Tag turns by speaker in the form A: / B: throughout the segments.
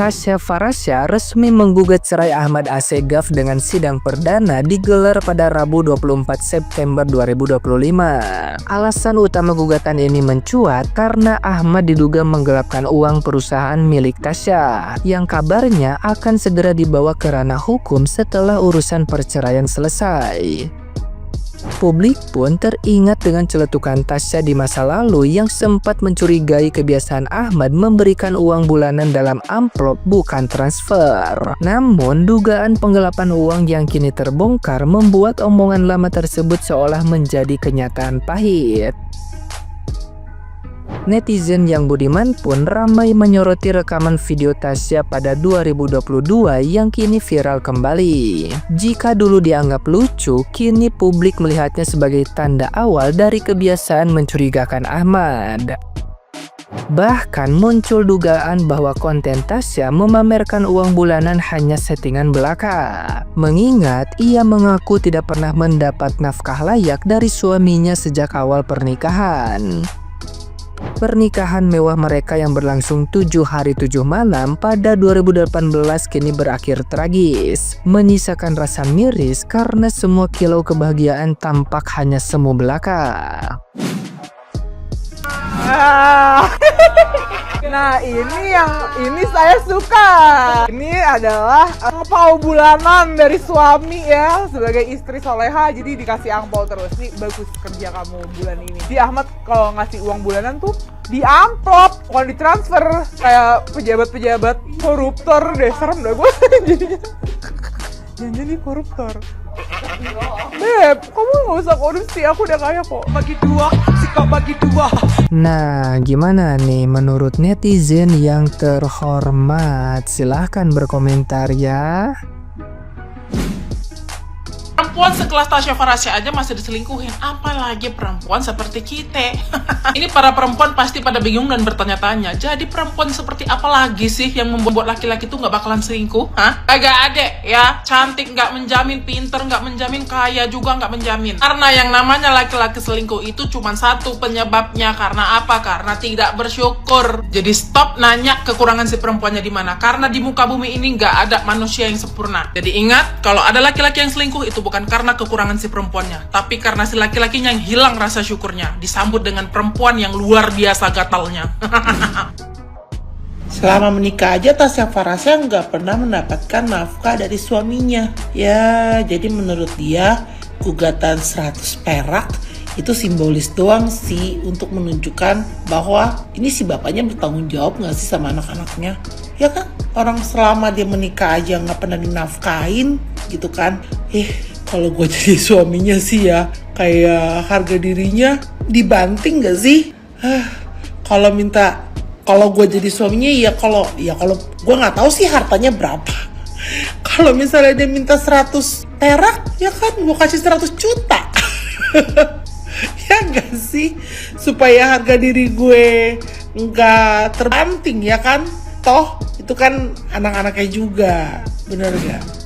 A: Tasya Farasya resmi menggugat cerai Ahmad Assegaf dengan sidang perdana digelar pada Rabu 24 September 2025. Alasan utama gugatan ini mencuat karena Ahmad diduga menggelapkan uang perusahaan milik Tasya yang kabarnya akan segera dibawa ke ranah hukum setelah urusan perceraian selesai. Publik pun teringat dengan celetukan Tasya di masa lalu yang sempat mencurigai kebiasaan Ahmad memberikan uang bulanan dalam amplop bukan transfer. Namun dugaan penggelapan uang yang kini terbongkar membuat omongan lama tersebut seolah menjadi kenyataan pahit. Netizen yang budiman pun ramai menyoroti rekaman video Tasya pada 2022 yang kini viral kembali. Jika dulu dianggap lucu, kini publik melihatnya sebagai tanda awal dari kebiasaan mencurigakan Ahmad. Bahkan muncul dugaan bahwa konten Tasya memamerkan uang bulanan hanya settingan belaka. Mengingat ia mengaku tidak pernah mendapat nafkah layak dari suaminya sejak awal pernikahan. Pernikahan mewah mereka yang berlangsung 7 hari 7 malam pada 2018 kini berakhir tragis, menyisakan rasa miris karena semua kilau kebahagiaan tampak hanya semu belaka.
B: Nah ini saya suka. Ini adalah angpau bulanan dari suami ya, sebagai istri soleha jadi dikasih angpau terus. Nih bagus kerja kamu bulan ini. Di Ahmad kalau ngasih uang bulanan tuh di amplop, bukan ditransfer kayak pejabat-pejabat koruptor deh, serem dah gue jadinya. Jangan jadi koruptor. Beb, kamu gak usah korupsi, aku udah kaya kok. Bagi dua, sikap bagi dua.
A: Nah, gimana nih menurut netizen yang terhormat? Silahkan berkomentar ya.
C: Perempuan sekelas Tasya Farasya aja masih diselingkuhin, apalagi perempuan seperti kita. Ini para perempuan pasti pada bingung dan bertanya-tanya, jadi perempuan seperti apa lagi sih yang membuat laki-laki tuh nggak bakalan selingkuh? Hah? Kagak ada ya, cantik nggak menjamin, pinter nggak menjamin, kaya juga nggak menjamin. Karena yang namanya laki-laki selingkuh itu cuma satu penyebabnya, karena apa? Karena tidak bersyukur. Jadi stop nanya kekurangan si perempuannya di mana, karena di muka bumi ini nggak ada manusia yang sempurna. Jadi ingat, kalau ada laki-laki yang selingkuh itu bukan karena kekurangan si perempuannya, tapi karena si laki-lakinya yang hilang rasa syukurnya, disambut dengan perempuan yang luar biasa gatalnya.
D: Selama menikah aja Tasya Farasya nggak pernah mendapatkan nafkah dari suaminya. Ya, jadi menurut dia gugatan 100 perak itu simbolis doang sih, untuk menunjukkan bahwa ini si bapaknya bertanggung jawab nggak sih sama anak-anaknya. Ya kan, orang selama dia menikah aja nggak pernah dinafkahin gitu kan. Kalau gue jadi suaminya sih ya, kayak harga dirinya dibanting gak sih? Kalau gue jadi suaminya kalau gue nggak tahu sih hartanya berapa. Kalau misalnya dia minta 100 perak, ya kan gue kasih 100 juta. Ya gak sih? Supaya harga diri gue nggak terbanting ya kan? Toh itu kan anak-anaknya juga, bener gak?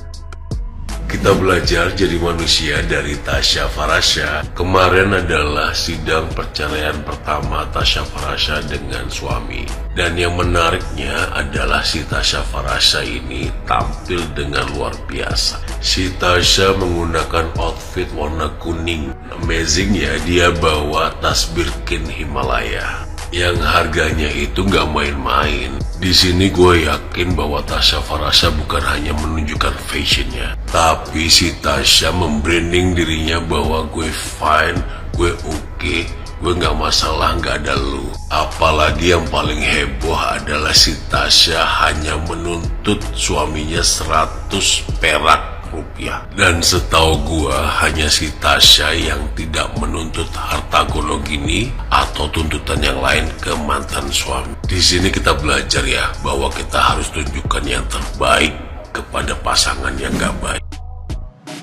E: Kita belajar jadi manusia dari Tasya Farasya. Kemarin adalah sidang perceraian pertama Tasya Farasya dengan suami. Dan yang menariknya adalah si Tasya Farasya ini tampil dengan luar biasa. Si Tasya menggunakan outfit warna kuning. Amazing ya, dia bawa tas Birkin Himalaya yang harganya itu nggak main-main. Di sini gue yakin bahwa Tasya Farasya bukan hanya menunjukkan fashionnya, tapi si Tasya membranding dirinya bahwa gue fine, gue oke, gue nggak masalah, nggak ada lu. Apalagi yang paling heboh adalah si Tasya hanya menuntut suaminya 100 perak rupiah. Dan setahu gua hanya si Tasya yang tidak menuntut harta gono gini atau tuntutan yang lain ke mantan suami. Di sini kita belajar ya bahwa kita harus tunjukkan yang terbaik kepada pasangan yang gak baik.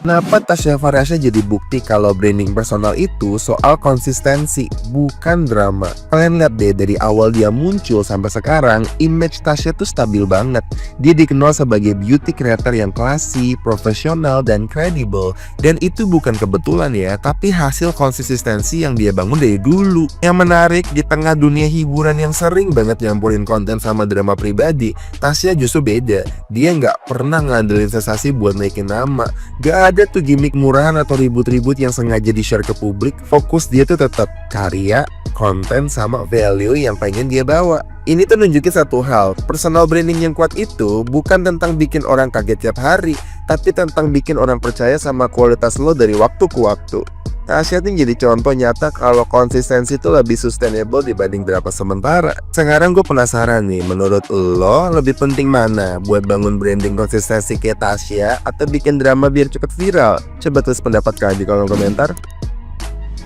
F: Kenapa Tasya Farasya jadi bukti kalau branding personal itu soal konsistensi, bukan drama. Kalian lihat deh, dari awal dia muncul sampai sekarang, image Tasya tuh stabil banget. Dia dikenal sebagai beauty creator yang classy, profesional, dan kredibel. Dan itu bukan kebetulan ya, tapi hasil konsistensi yang dia bangun dari dulu. Yang menarik, di tengah dunia hiburan yang sering banget nyampurin konten sama drama pribadi, Tasya justru beda. Dia nggak pernah ngandelin sensasi buat naikin nama. Gak ada tuh gimmick murahan atau ribut-ribut yang sengaja di-share ke publik. Fokus dia tuh tetap karya, konten, sama value yang pengen dia bawa. Ini tuh nunjukin satu hal, personal branding yang kuat itu bukan tentang bikin orang kaget tiap hari, tapi tentang bikin orang percaya sama kualitas lo dari waktu ke waktu. Tasya ini jadi contoh nyata kalau konsistensi itu lebih sustainable dibanding drama sementara. Sekarang gue penasaran nih, menurut lo lebih penting mana? Buat bangun branding konsistensi kayak Tasya atau bikin drama biar cepet viral? Coba tulis pendapat kalian di kolom komentar.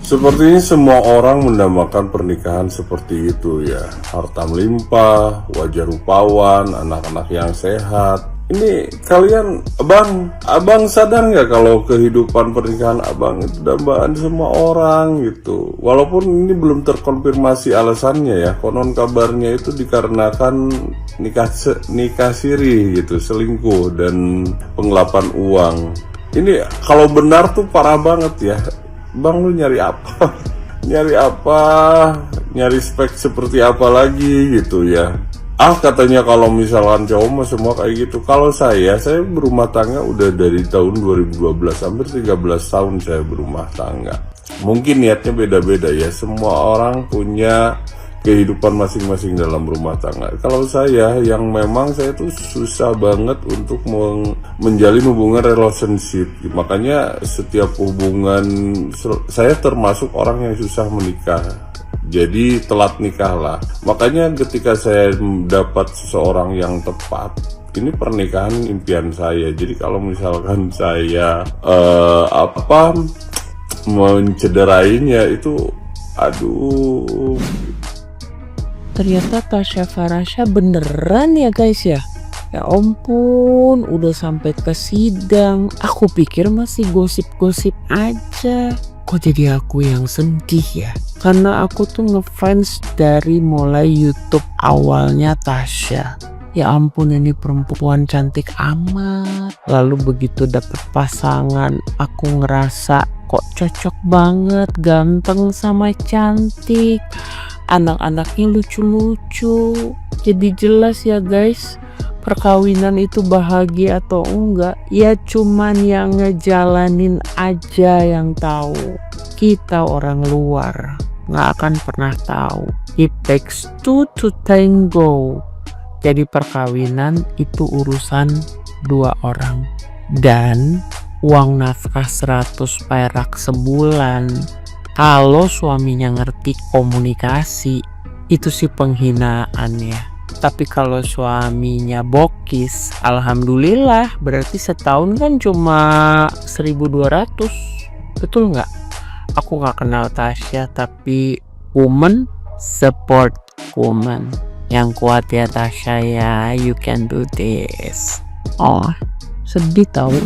E: Sepertinya semua orang mendambakan pernikahan seperti itu ya. Harta melimpah, wajah rupawan, anak-anak yang sehat. Ini kalian, abang sadar nggak kalau kehidupan pernikahan abang itu dambaan semua orang gitu. Walaupun ini belum terkonfirmasi alasannya ya. Konon kabarnya itu dikarenakan nikah siri gitu, selingkuh dan penggelapan uang. Ini kalau benar tuh parah banget ya. Bang, lu nyari apa? Nyari spek seperti apa lagi gitu ya. Katanya kalau misalkan cowok mah semua kayak gitu. Kalau saya berumah tangga udah dari tahun 2012, hampir 13 tahun saya berumah tangga. Mungkin niatnya beda-beda ya, semua orang punya kehidupan masing-masing dalam rumah tangga. Kalau saya, yang memang saya tuh susah banget untuk menjalin hubungan relationship. Makanya setiap hubungan, saya termasuk orang yang susah menikah. Jadi telat nikah lah. Makanya ketika saya dapat seseorang yang tepat, ini pernikahan impian saya. Jadi kalau misalkan saya mencederainya itu, aduh.
D: Ternyata Tasya Farasya beneran ya guys ya. Ya ampun, udah sampai ke sidang. Aku pikir masih gosip-gosip aja. Kok jadi aku yang sedih ya? Karena aku tuh ngefans dari mulai YouTube awalnya Tasya. Ya ampun, ini perempuan cantik amat. Lalu begitu dapet pasangan, aku ngerasa kok cocok banget, ganteng sama cantik. Anak-anaknya lucu-lucu. Jadi jelas ya guys, perkawinan itu bahagia atau enggak, ya cuman yang ngejalanin aja yang tahu. Kita orang luar nggak akan pernah tahu. It takes two to tango. Jadi perkawinan itu urusan dua orang. Dan uang nafkah 100 perak sebulan, kalau suaminya ngerti komunikasi, itu sih penghinaan ya. Tapi kalau suaminya bokis, alhamdulillah, berarti setahun kan cuma 1.200. Betul nggak? Aku nggak kenal Tasya, tapi woman support woman. Yang kuat ya Tasya ya, you can do this. Oh, sedih tahu.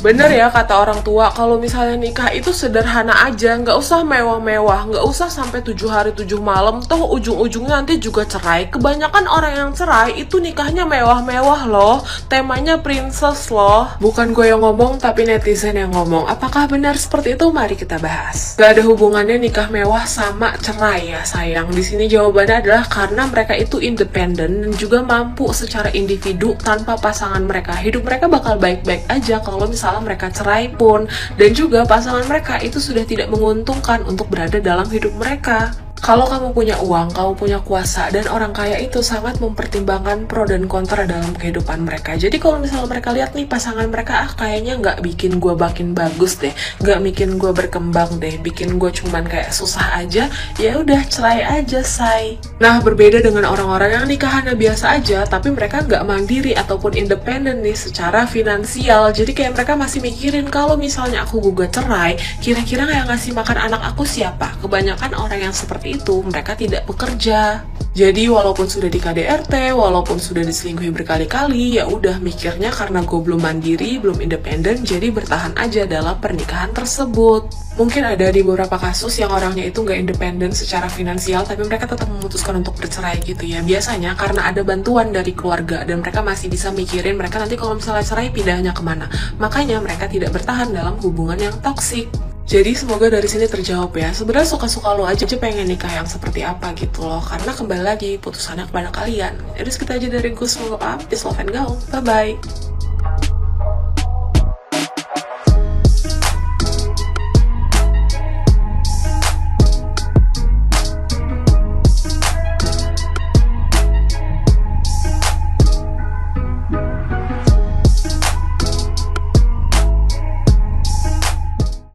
C: Bener ya kata orang tua, kalau misalnya nikah itu sederhana aja, nggak usah mewah-mewah, nggak usah sampai 7 hari 7 malam, toh ujung-ujungnya nanti juga cerai. Kebanyakan orang yang cerai itu nikahnya mewah-mewah loh, temanya princess loh. Bukan gue yang ngomong, tapi netizen yang ngomong. Apakah benar seperti itu? Mari kita bahas. Gak ada hubungannya nikah mewah sama cerai ya sayang. Di sini jawabannya adalah karena mereka itu independen dan juga mampu secara individu tanpa pasangan mereka. Hidup mereka bakal baik-baik aja kalau misalnya mereka cerai pun, dan juga pasangan mereka itu sudah tidak menguntungkan untuk berada dalam hidup mereka. Kalau kamu punya uang, kamu punya kuasa, dan orang kaya itu sangat mempertimbangkan pro dan kontra dalam kehidupan mereka. Jadi kalau misalnya mereka lihat nih pasangan mereka, kayaknya nggak bikin gue makin bagus deh, nggak bikin gue berkembang deh, bikin gue cuman kayak susah aja, ya udah cerai aja say. Nah berbeda dengan orang-orang yang nikahannya biasa aja, tapi mereka nggak mandiri ataupun independen nih secara finansial. Jadi kayak mereka masih mikirin, kalau misalnya aku gugat cerai, kira-kira yang ngasih makan anak aku siapa? Kebanyakan orang yang seperti
G: seperti itu, mereka tidak bekerja. Jadi walaupun sudah di KDRT, walaupun sudah diselingkuhi berkali-kali, ya udah mikirnya karena gue belum mandiri, belum independen, jadi bertahan aja dalam pernikahan tersebut. Mungkin ada di beberapa kasus yang orangnya itu nggak independen secara finansial, tapi mereka tetap memutuskan untuk bercerai gitu ya. Biasanya karena ada bantuan dari keluarga dan mereka masih bisa mikirin mereka nanti kalau misalnya cerai pindahnya kemana. Makanya mereka tidak bertahan dalam hubungan yang toksik. Jadi semoga dari sini terjawab ya. Sebenarnya suka-suka lo aja pengen nikah yang seperti apa gitu loh. Karena kembali lagi putusannya kepada kalian. Jadi segitu aja dari gue, semoga peace, love and go. Bye bye.